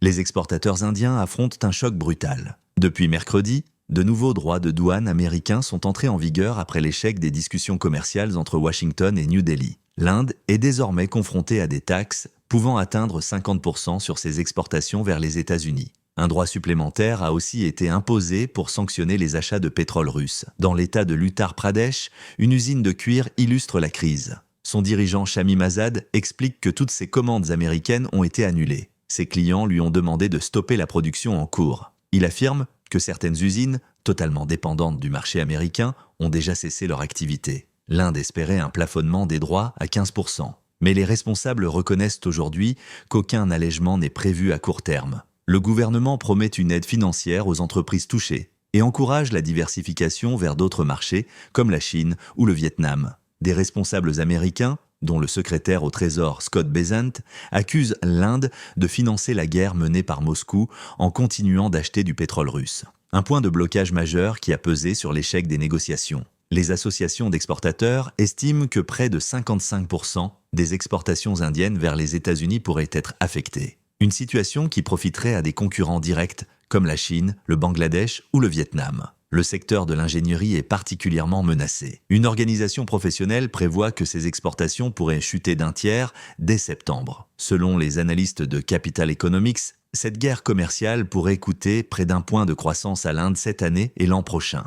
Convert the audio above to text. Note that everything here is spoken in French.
Les exportateurs indiens affrontent un choc brutal. Depuis mercredi, de nouveaux droits de douane américains sont entrés en vigueur après l'échec des discussions commerciales entre Washington et New Delhi. L'Inde est désormais confrontée à des taxes pouvant atteindre 50% sur ses exportations vers les États-Unis. Un droit supplémentaire a aussi été imposé pour sanctionner les achats de pétrole russe. Dans l'État de l'Uttar Pradesh, une usine de cuir illustre la crise. Son dirigeant Shamim Azad explique que toutes ses commandes américaines ont été annulées. Ses clients lui ont demandé de stopper la production en cours. Il affirme que certaines usines, totalement dépendantes du marché américain, ont déjà cessé leur activité. L'Inde espérait un plafonnement des droits à 15%. Mais les responsables reconnaissent aujourd'hui qu'aucun allègement n'est prévu à court terme. Le gouvernement promet une aide financière aux entreprises touchées et encourage la diversification vers d'autres marchés comme la Chine ou le Vietnam. Des responsables américains, dont le secrétaire au Trésor Scott Bessent, accusent l'Inde de financer la guerre menée par Moscou en continuant d'acheter du pétrole russe. Un point de blocage majeur qui a pesé sur l'échec des négociations. Les associations d'exportateurs estiment que près de 55% des exportations indiennes vers les États-Unis pourraient être affectées. Une situation qui profiterait à des concurrents directs comme la Chine, le Bangladesh ou le Vietnam. Le secteur de l'ingénierie est particulièrement menacé. Une organisation professionnelle prévoit que ces exportations pourraient chuter d'un tiers dès septembre. Selon les analystes de Capital Economics, cette guerre commerciale pourrait coûter près d'1 point de croissance à l'Inde cette année et l'an prochain.